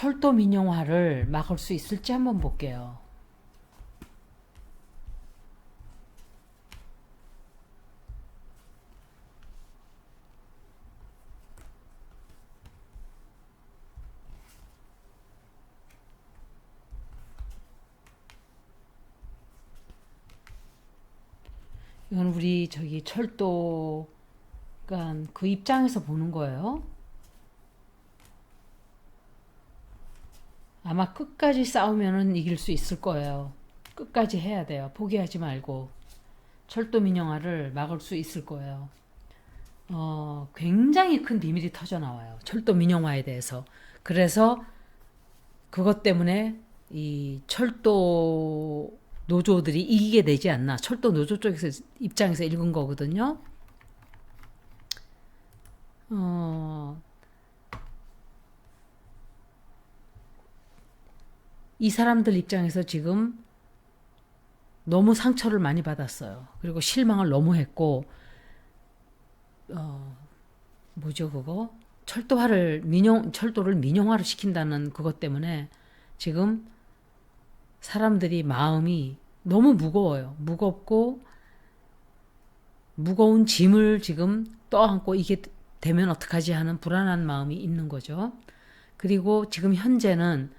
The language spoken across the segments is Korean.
철도 민영화를 막을 수 있을지 한번 볼게요. 이건 우리 저기 철도, 그러니까 그 입장에서 보는 거예요. 아마 끝까지 싸우면은 이길 수 있을 거예요. 끝까지 해야 돼요. 포기하지 말고. 철도 민영화를 막을 수 있을 거예요. 굉장히 큰 비밀이 터져 나와요. 철도 민영화에 대해서. 그래서 그것 때문에 이 철도 노조들이 이기게 되지 않나. 철도 노조 쪽에서 입장에서 읽은 거거든요. 이 사람들 입장에서 지금 너무 상처를 많이 받았어요. 그리고 실망을 너무 했고, 뭐죠 그거? 철도를 민영화를 시킨다는 그것 때문에 지금 사람들이 마음이 너무 무거워요. 무겁고 무거운 짐을 지금 떠안고 이게 되면 어떡하지 하는 불안한 마음이 있는 거죠. 그리고 지금 현재는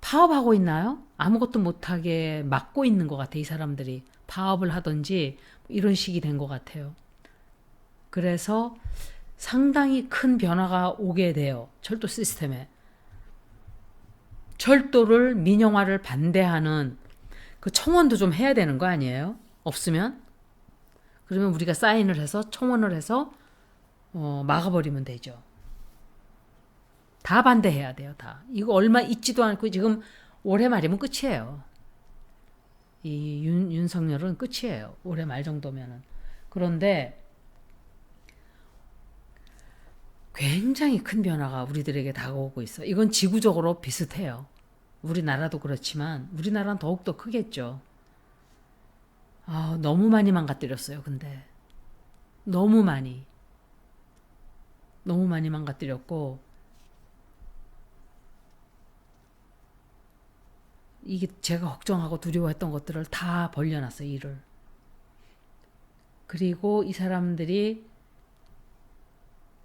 파업하고 있나요? 아무것도 못하게 막고 있는 것 같아요. 이 사람들이 파업을 하든지 이런 식이 된 것 같아요. 그래서 상당히 큰 변화가 오게 돼요. 철도 시스템에. 철도를 민영화를 반대하는 그 청원도 좀 해야 되는 거 아니에요? 없으면? 그러면 우리가 사인을 해서 청원을 해서 막아버리면 되죠. 다 반대해야 돼요. 다. 이거 얼마 있지도 않고 지금 올해 말이면 끝이에요. 이 윤석열은 끝이에요. 올해 말 정도면은. 그런데 굉장히 큰 변화가 우리들에게 다가오고 있어. 이건 지구적으로 비슷해요. 우리나라도 그렇지만 우리나라는 더욱더 크겠죠. 너무 많이 망가뜨렸어요. 근데 너무 많이 망가뜨렸고, 이게 제가 걱정하고 두려워했던 것들을 다 벌려놨어요. 일을. 그리고 이 사람들이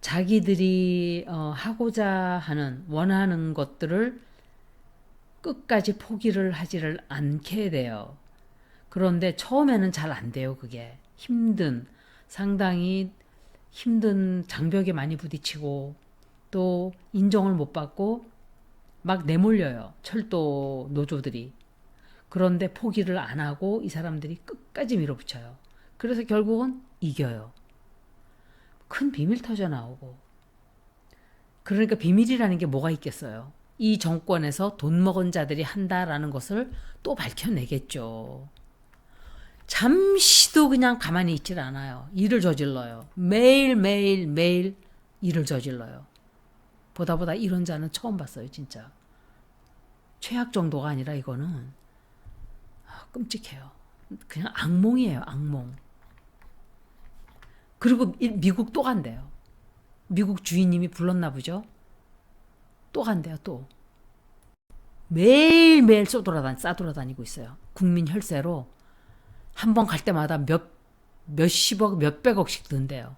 자기들이 하고자 하는 원하는 것들을 끝까지 포기를 하지를 않게 돼요. 그런데 처음에는 잘 안 돼요. 그게 상당히 힘든 장벽에 많이 부딪히고 또 인정을 못 받고 막 내몰려요. 철도 노조들이. 그런데 포기를 안 하고 이 사람들이 끝까지 밀어붙여요. 그래서 결국은 이겨요. 큰 비밀 터져 나오고. 그러니까 비밀이라는 게 뭐가 있겠어요. 이 정권에서 돈 먹은 자들이 한다라는 것을 또 밝혀내겠죠. 잠시도 그냥 가만히 있질 않아요. 일을 저질러요. 매일 일을 저질러요. 보다 이런 자는 처음 봤어요. 진짜. 최악 정도가 아니라 이거는 끔찍해요. 그냥 악몽이에요. 악몽. 그리고 미국 또 간대요. 미국 주인님이 불렀나 보죠. 또 간대요. 또. 매일매일 싸돌아다니고 있어요. 국민 혈세로 한 번 갈 때마다 몇십억, 몇백억씩 든대요.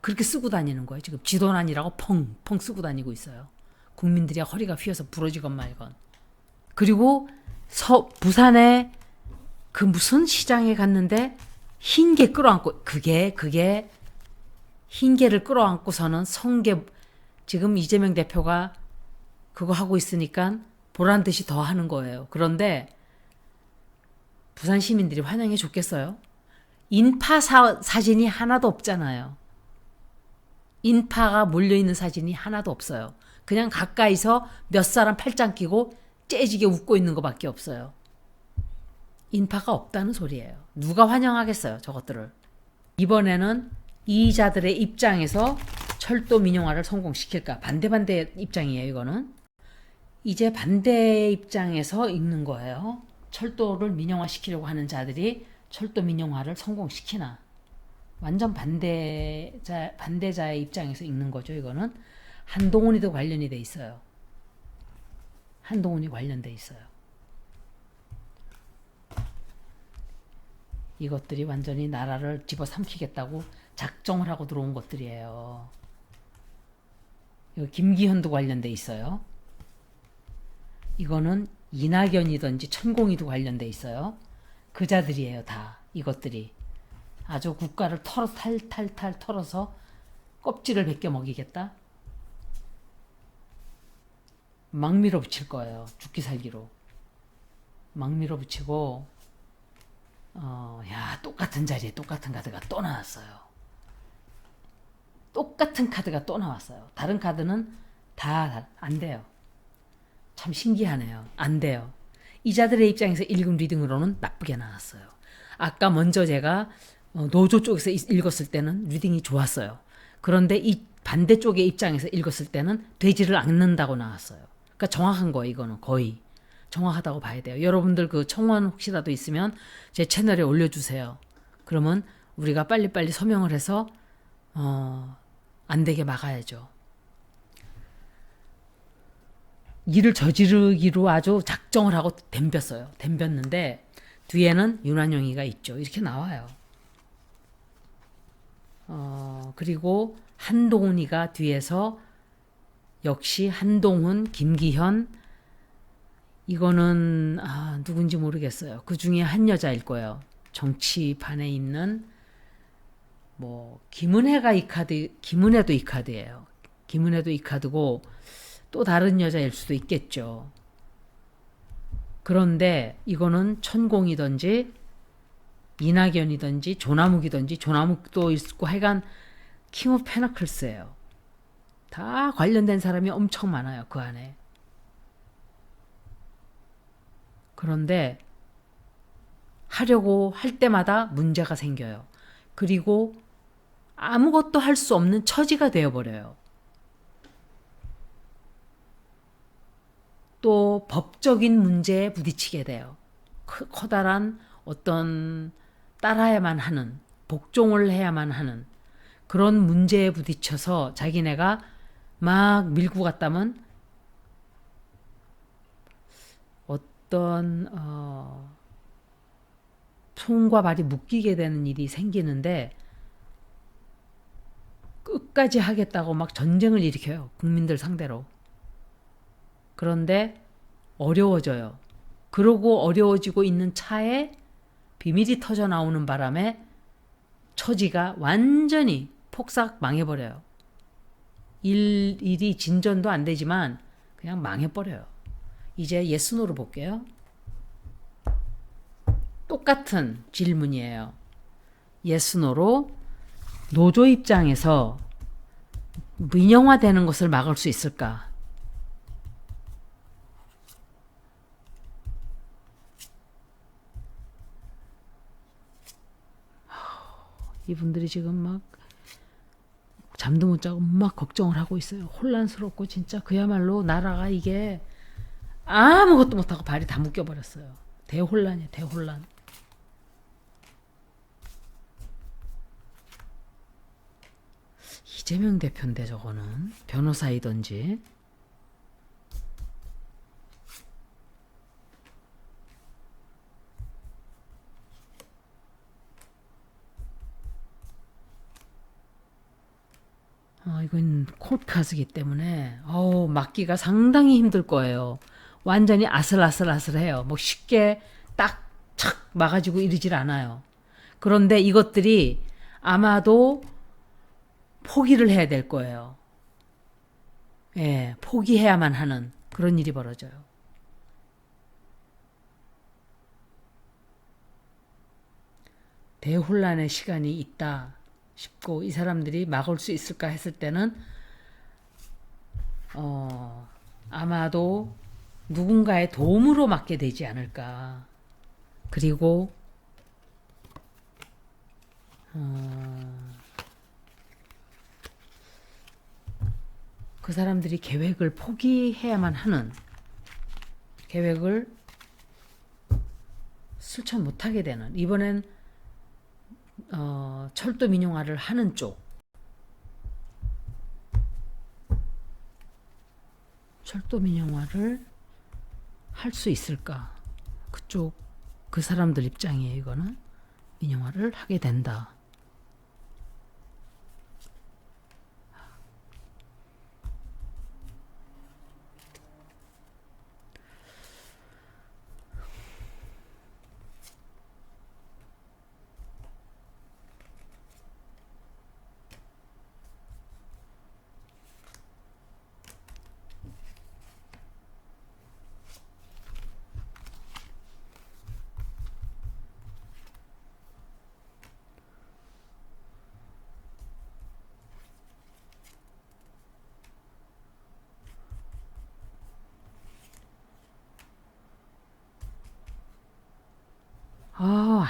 그렇게 쓰고 다니는 거예요. 지금 지돈 아니라고 펑펑 쓰고 다니고 있어요. 국민들이 허리가 휘어서 부러지건 말건. 그리고 부산에 그 무슨 시장에 갔는데 흰개 끌어안고, 그게 흰개를 끌어안고서는 지금 이재명 대표가 그거 하고 있으니까 보란 듯이 더 하는 거예요. 그런데 부산 시민들이 환영해 줬겠어요? 인파 사진이 하나도 없잖아요. 인파가 몰려있는 사진이 하나도 없어요. 그냥 가까이서 몇 사람 팔짱 끼고 째지게 웃고 있는 것밖에 없어요. 인파가 없다는 소리예요. 누가 환영하겠어요, 저것들을. 이번에는 이자들의 입장에서 철도 민영화를 성공시킬까? 반대 입장이에요, 이거는. 이제 반대 입장에서 읽는 거예요. 철도를 민영화시키려고 하는 자들이 철도 민영화를 성공시키나. 완전 반대자의 입장에서 읽는 거죠, 이거는. 한동훈이도 관련이 돼 있어요. 한동훈이 관련돼 있어요. 이것들이 완전히 나라를 집어삼키겠다고 작정을 하고 들어온 것들이에요. 여기 김기현도 관련돼 있어요. 이거는 이낙연이든지 천공이도 관련돼 있어요. 그 자들이에요. 다 이것들이 아주 국가를 탈탈탈 털어서 껍질을 벗겨 먹이겠다. 막 밀어붙일 거예요. 죽기 살기로 막 밀어붙이고 야, 똑같은 자리에 똑같은 카드가 또 나왔어요. 똑같은 카드가 또 나왔어요. 다른 카드는 다 안 돼요. 참 신기하네요. 안 돼요. 이자들의 입장에서 읽은 리딩으로는 나쁘게 나왔어요. 아까 먼저 제가 노조 쪽에서 읽었을 때는 리딩이 좋았어요. 그런데 이 반대쪽의 입장에서 읽었을 때는 되지를 않는다고 나왔어요. 그러니까 정확한 거예요. 이거는 거의. 정확하다고 봐야 돼요. 여러분들 그 청원 혹시라도 있으면 제 채널에 올려주세요. 그러면 우리가 빨리빨리 서명을 해서 안 되게 막아야죠. 일을 저지르기로 아주 작정을 하고 덤볐어요. 덤볐는데 뒤에는 윤한영이가 있죠. 이렇게 나와요. 그리고 한동훈이가 뒤에서 역시 한동훈, 김기현 이거는 누군지 모르겠어요. 그 중에 한 여자일 거예요. 정치판에 있는 뭐 김은혜가 이 카드, 김은혜도 이 카드예요. 김은혜도 이 카드고 또 다른 여자일 수도 있겠죠. 그런데 이거는 천공이든지 이낙연이든지 조남욱이든지 조남욱도 있고 하여간 킹 오브 페너클스예요. 다 관련된 사람이 엄청 많아요. 그 안에. 그런데 하려고 할 때마다 문제가 생겨요. 그리고 아무것도 할 수 없는 처지가 되어버려요. 또 법적인 문제에 부딪히게 돼요. 커다란 어떤 따라야만 하는, 복종을 해야만 하는 그런 문제에 부딪혀서 자기네가 막 밀고 갔다면 어떤 손과 발이 묶이게 되는 일이 생기는데 끝까지 하겠다고 막 전쟁을 일으켜요. 국민들 상대로. 그런데 어려워져요. 그러고 어려워지고 있는 차에 비밀이 터져 나오는 바람에 처지가 완전히 폭삭 망해버려요. 일이 진전도 안 되지만 그냥 망해버려요. 이제 예스노로 볼게요. 똑같은 질문이에요. 예스노로 노조 입장에서 민영화되는 것을 막을 수 있을까? 이분들이 지금 막 잠도 못 자고 막 걱정을 하고 있어요. 혼란스럽고 진짜 그야말로 나라가 이게 아무것도 못하고 발이 다 묶여버렸어요. 대혼란이에요. 대혼란. 이재명 대표인데 저거는 변호사이든지 이건 콧카스기 때문에 막기가 상당히 힘들 거예요. 완전히 아슬아슬아슬해요. 뭐 쉽게 딱 착 막아지고 이러질 않아요. 그런데 이것들이 아마도 포기를 해야 될 거예요. 예, 포기해야만 하는 그런 일이 벌어져요. 대혼란의 시간이 있다 싶고 이 사람들이 막을 수 있을까 했을 때는 아마도 누군가의 도움으로 막게 되지 않을까. 그리고 그 사람들이 계획을 포기해야만 하는 계획을 실천 못하게 되는 이번엔 철도 민영화를 하는 쪽 철도 민영화를 할 수 있을까? 그쪽 그 사람들 입장이에요. 이거는 민영화를 하게 된다.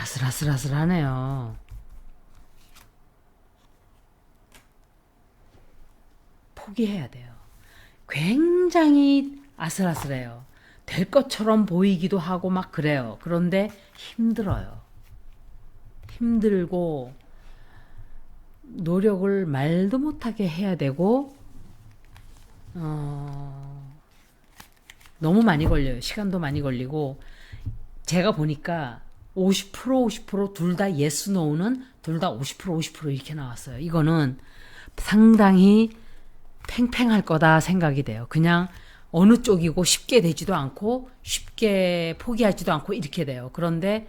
아슬아슬아슬하네요. 포기해야 돼요. 굉장히 아슬아슬해요. 될 것처럼 보이기도 하고 막 그래요. 그런데 힘들어요. 힘들고 노력을 말도 못하게 해야 되고 너무 많이 걸려요. 시간도 많이 걸리고 제가 보니까 50% 둘 다 yes, no는 둘 다 50% 이렇게 나왔어요. 이거는 상당히 팽팽할 거다 생각이 돼요. 그냥 어느 쪽이고 쉽게 되지도 않고 쉽게 포기하지도 않고 이렇게 돼요. 그런데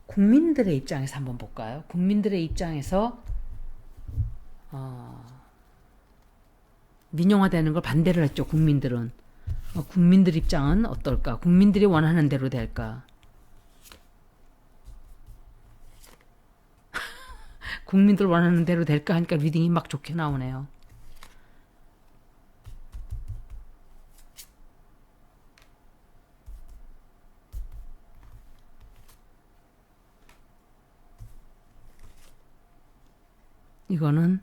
국민들의 입장에서 한번 볼까요? 국민들의 입장에서 민영화되는 걸 반대를 했죠. 국민들은. 국민들 입장은 어떨까? 국민들이 원하는 대로 될까? 국민들 원하는 대로 될까 하니까 리딩이 막 좋게 나오네요. 이거는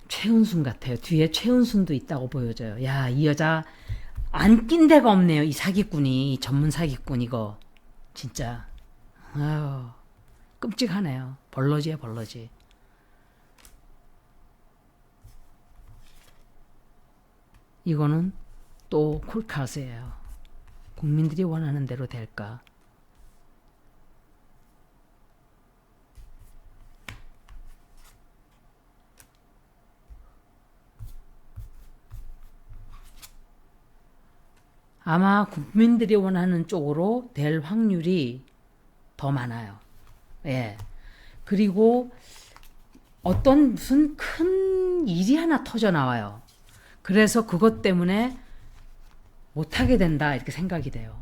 최은순 같아요. 뒤에 최은순도 있다고 보여져요. 야, 이 여자 안 낀 데가 없네요. 이 사기꾼이, 이 전문 사기꾼 이거. 진짜. 아유, 끔찍하네요. 벌러지야, 벌러지. 이거는 또 콜카스예요. 국민들이 원하는 대로 될까? 아마 국민들이 원하는 쪽으로 될 확률이 더 많아요. 예. 그리고 어떤 무슨 큰 일이 하나 터져 나와요. 그래서 그것 때문에 못하게 된다 이렇게 생각이 돼요.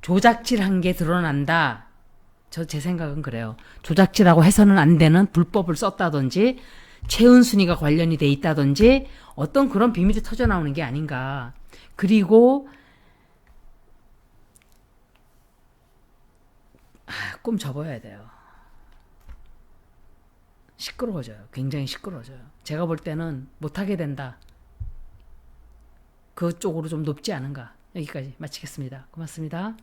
조작질한 게 드러난다. 제 생각은 그래요. 조작질하고 해서는 안 되는 불법을 썼다든지 최은순이가 관련이 돼 있다든지 어떤 그런 비밀이 터져 나오는 게 아닌가. 그리고 꿈 접어야 돼요. 시끄러워져요. 굉장히 시끄러워져요. 제가 볼 때는 못하게 된다. 그쪽으로 좀 높지 않은가. 여기까지 마치겠습니다. 고맙습니다.